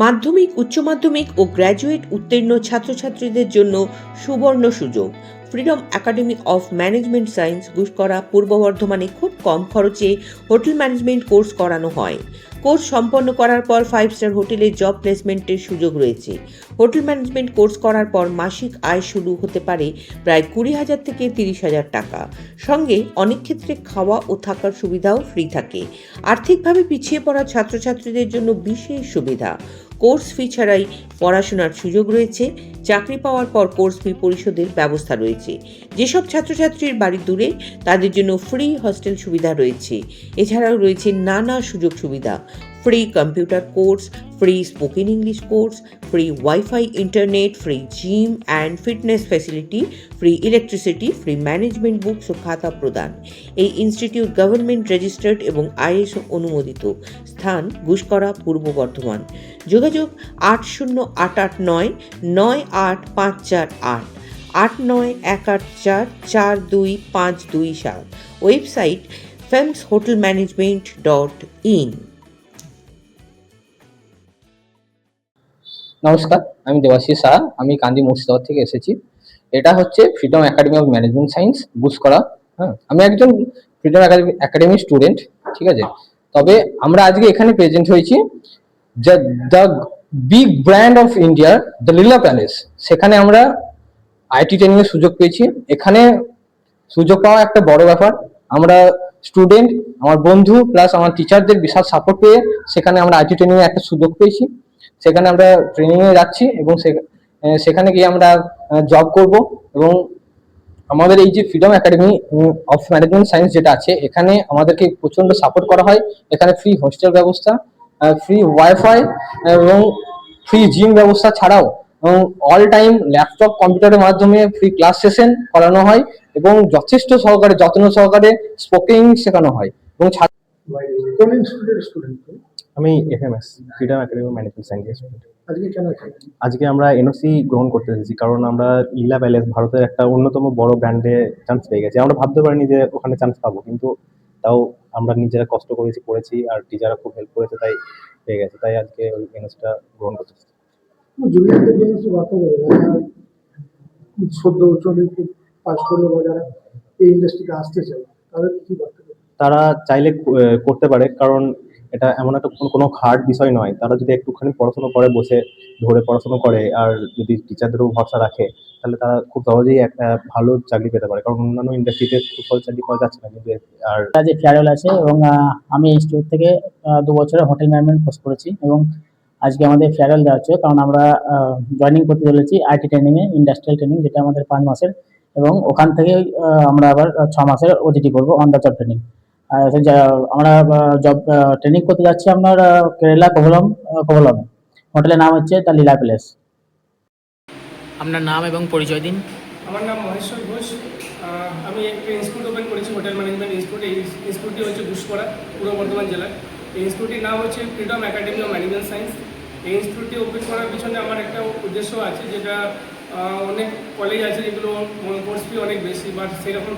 মাধ্যমিক, উচ্চ মাধ্যমিক ও গ্র্যাজুয়েট উত্তীর্ণ ছাত্রছাত্রীদের জন্য সুবর্ণ সুযোগ। Freedom academy of management science Guskara পূর্ব বর্ধমানে খুব কম খরচে হোটেল ম্যানেজমেন্ট কোর্স করানো হয়। কোর্স সম্পন্ন করার পর 5 স্টার হোটেলে জব প্লেসমেন্টের সুযোগ রয়েছে। হোটেল ম্যানেজমেন্ট কোর্স করার পর মাসিক আয় শুরু হতে পারে প্রায় 20,000 থেকে 30,000 টাকা। সঙ্গে অনেক ক্ষেত্রে খাওয়া ও থাকার সুবিধাও ফ্রি থাকে। আর্থিকভাবে পিছিয়ে পড়া ছাত্রছাত্রীদের জন্য বিশেষ সুবিধা। কোর্স ফি ছাড়াই পড়াশোনার সুযোগ রয়েছে। চাকরি পাওয়ার পর কোর্স ফি পরিশোধের ব্যবস্থা রয়েছে। যেসব ছাত্রছাত্রীর বাড়ি দূরে তাদের জন্য ফ্রি হস্টেল সুবিধা রয়েছে। এছাড়াও রয়েছে নানা সুযোগ সুবিধা, free computer course, free spoken English course, free wifi internet, free gym and fitness facility, free electricity, free management books ও খাতা প্রদান। এই ইনস্টিটিউট গভর্নমেন্ট রেজিস্টার্ড এবং ISO অনুমোদিত। স্থান গুসকরা, পূর্ব বর্ধমান। যোগাযোগ 8088998548, 8918442527। Website femshotelmanagement.in। নমস্কার, আমি দেবাশিস সাহা। আমি কান্দি মুর্শিদাবাদ থেকে এসেছি। এটা হচ্ছে freedom academy of management science Guskara. হ্যাঁ, আমি একজন ফ্রিডম একাডেমি স্টুডেন্ট, ঠিক আছে। তবে আমরা আজকে এখানে প্রেজেন্ট হয়েছি the big brand of India, the Leela palace. সেখানে আমরা আইটি ট্রেনিং এর সুযোগ পেয়েছি। এখানে সুযোগ পাওয়া একটা বড় ব্যাপার। আমরা স্টুডেন্ট, আমার বন্ধু প্লাস আমার টিচারদের বিশাল সাপোর্ট পেয়ে সেখানে আমরা আইটি ট্রেনিং এর একটা সুযোগ পেয়েছি। সেখানে আমরা ট্রেনিং এ যাচ্ছি এবং সেখানে গিয়ে আমরা জব করব। এবং আমাদের এই যে freedom academy of management science যেটা আছে, এখানে আমাদেরকে প্রচন্ড সাপোর্ট করা হয়। এখানে ফ্রি হোস্টেল ব্যবস্থা, ফ্রি ওয়াইফাই এবং ফ্রি জিম ব্যবস্থা ছাড়াও অল টাইম ল্যাপটপ কম্পিউটারের মাধ্যমে ফ্রি ক্লাস সেশন করানো হয় এবং যথেষ্ট সহকারে যত্ন সহকারে স্পোকেন ইংলিশ শেখানো হয়। এবং আমি FMS freedom academy management science student. আজকে কেন আজকে আমরা NOC গ্রহণ করতে এসেছি, কারণ আমরা লীলা প্যালেস ভারতের একটা অন্যতম বড় ব্র্যান্ডে চান্স পেয়ে গেছি। আমরা ভাবতে পারিনি যে ওখানে চান্স পাবো, কিন্তু তাও আমরা নিজেরা কষ্ট করেছি আর টিচাররা খুব হেল্প করেছে, তাই পেয়ে গেছে। তাই আজকে ওই NOC-টা গ্রহণ করতে এসেছি। জুনিয়রদের জন্য কি বার্তা দেবে, যারা সদ্য পাস করলো বা যারা এই ইন্ডাস্ট্রিতে আসতে চায়, তাদের কি বার্তা দেবে? তারা চাইলে করতে পারে, কারণ এটা এমন একটা কোনো হার্ড বিষয় নয়। তারা যদি একটুখানি পড়াশোনা করে, বসে ধরে পড়াশোনা করে, আর যদি টিচারদেরও ভরসা রাখে, তাহলে তারা খুব সহজেই একটা ভালো চাকরি পেতে পারে। কারণ অন্যান্য ইন্ডাস্ট্রিতে খুব সহজ চাকরি পাওয়া যাচ্ছে না। কিন্তু আর যে ফেয়ারওয়েল আছে, এবং আমি ইনস্টিটিউট থেকে 2 বছরের হোটেল ম্যানেজমেন্ট কোর্স করেছি, এবং আজকে আমাদের ফেয়ারওয়েল দেওয়া হচ্ছে। কারণ আমরা জয়েনিং করতে চলেছি আইটি ট্রেনিংয়ে, ইন্ডাস্ট্রিয়াল ট্রেনিং, যেটা আমাদের 5 মাসের, এবং ওখান থেকে আমরা আবার 6 মাসের OJT করবো, অন দ্য জব ট্রেনিং। আমরা জব ট্রেনিং করতে যাচ্ছি আপনার কেরালা কোভলমে। হোটেলের নাম হচ্ছে দ্য লীলা প্যালেস। আপনার নাম এবং পরিচয় দিন। আমার নাম মহেশ্বর ঘোষ। আমি একটা ইনস্টিটিউট ওপেন করেছি, হোটেল ম্যানেজমেন্ট ইনস্টিটিউট। এই ইনস্টিটিউটটি হচ্ছে গুসকরা, পূর্ব বর্ধমান জেলায়। এই ইনস্টিটিউটটির নাম হচ্ছে freedom academy of management science. এই ইনস্টিটিউটটি ওপেন করার পিছনে আমার একটা উদ্দেশ্য আছে, যেটা অনেক কলেজ আছে যেগুলো কোর্স ফি অনেক বেশি, বাট সেরকম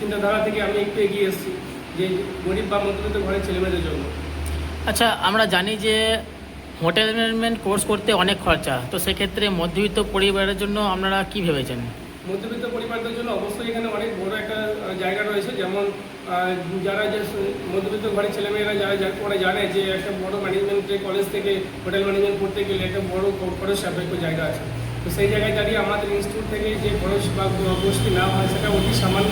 চিন্তাধারা থেকে আমি একটু এগিয়ে এসেছি, যে গরিব বা মধ্যবিত্ত ঘরের ছেলেমেয়েদের জন্য। আচ্ছা, আমরা জানি যে হোটেল ম্যানেজমেন্ট কোর্স করতে অনেক খরচা, তো সেক্ষেত্রে মধ্যবিত্ত পরিবারের জন্য আপনারা কি ভেবেছেন? মধ্যবিত্ত পরিবারদের জন্য অবশ্যই এখানে অনেক বড় একটা জায়গা রয়েছে। যেমন যারা যে মধ্যবিত্ত ঘরের ছেলেমেয়েরা ওরা জানে যে একটা বড় ম্যানেজমেন্টের কলেজ থেকে হোটেল ম্যানেজমেন্ট পড়তে গেলে একটা বড় খরচ সাপেক্ষ জায়গা আছে। তো সেই জায়গায় দাঁড়িয়ে আমাদের ইনস্টিটিউট থেকে যে খরচ বা কোর্স ফি নেওয়া হয় সেটা অতি সামান্য।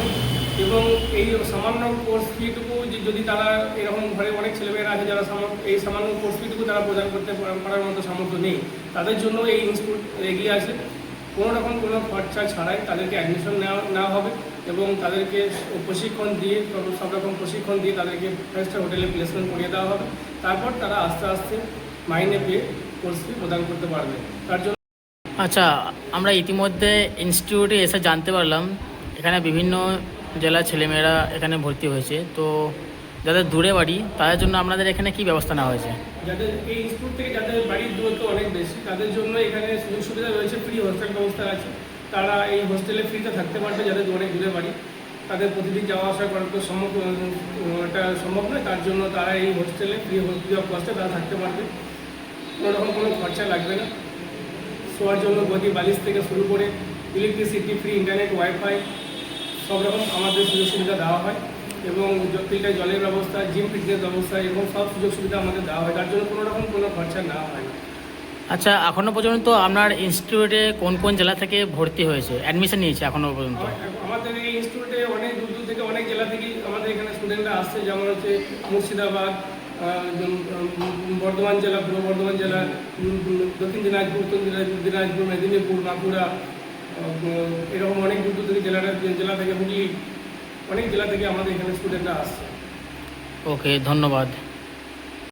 এবং এই সামান্য কোর্স ফিটুকু যদি তারা এরকম ঘরে অনেক ছেলেমেয়েরা আছে যারা এই সামান্য কোর্স ফিটুকু তারা প্রদান করতে পারার মতো সামর্থ্য নেই, তাদের জন্য এই ইনস্টিটিউট এগিয়ে আছে। কোনো রকম কোনো খরচা ছাড়াই তাদেরকে অ্যাডমিশন নেওয়া হবে এবং তাদেরকে প্রশিক্ষণ দিয়ে, সব রকম প্রশিক্ষণ দিয়ে তাদেরকে 5 স্টার হোটেলে প্লেসমেন্ট করিয়ে দেওয়া হবে। তারপর তারা আস্তে আস্তে মাইনে পেয়ে কোর্স ফি প্রদান করতে পারবে। তার জন্য আচ্ছা, আমরা ইতিমধ্যে ইনস্টিটিউটে এসে জানতে পারলাম এখানে বিভিন্ন জেলার ছেলেমেয়েরা এখানে ভর্তি হয়েছে। তো যাদের দূরে বাড়ি, তাদের জন্য আপনাদের এখানে কি ব্যবস্থা নেওয়া হয়েছে? যাদের এই ইনস্টিটিউট থেকে যাদের বাড়ির দূরত্ব অনেক বেশি, তাদের জন্য এখানে সুযোগ সুবিধা রয়েছে। ফ্রি হোস্টেল ব্যবস্থা আছে, তারা এই হোস্টেলে ফ্রিতে থাকতে পারবে। যাদের অনেক দূরে বাড়ি, তাদের প্রতিদিন যাওয়া আসা করা তো এটা সম্ভব নয়, তার জন্য তারা এই হোস্টেলে ফ্রি অফ কস্টে তারা থাকতে পারবে। কোনো খরচা লাগবে না। শোয়ার জন্য গদি বালিশ থেকে শুরু করে ইলেকট্রিসিটি, ফ্রি ইন্টারনেট, ওয়াইফাই সব রকম আমাদের সুযোগ সুবিধা দেওয়া হয় এবং ফিল্টার জলের ব্যবস্থা, জিম ফিটনেস ব্যবস্থা এবং সব সুযোগ সুবিধা আমাদের দেওয়া হয়, তার জন্য কোনো রকম কোনো খরচা নেওয়া হয় না। আচ্ছা, এখনো পর্যন্ত আপনার ইনস্টিটিউটে কোন কোন জেলা থেকে ভর্তি হয়েছে, অ্যাডমিশন নিয়েছে এখনো পর্যন্ত? আমাদের এই ইনস্টিটিউটে অনেক দূর দূর থেকে অনেক জেলা থেকেই আমাদের এখানে স্টুডেন্টরা আসছে, যেমন হচ্ছে মুর্শিদাবাদ, বর্ধমান জেলা, পূর্ব বর্ধমান জেলা, দক্ষিণ দিনাজপুর, উত্তর দিনাজপুর, মেদিনীপুর, বাঁকুড়া, এরকম অনেক দূর দূর থেকে জেলা থেকে হুগলি, অনেক জেলা থেকে আমাদের এখানে স্টুডেন্টরা আসছে। ওকে, ধন্যবাদ।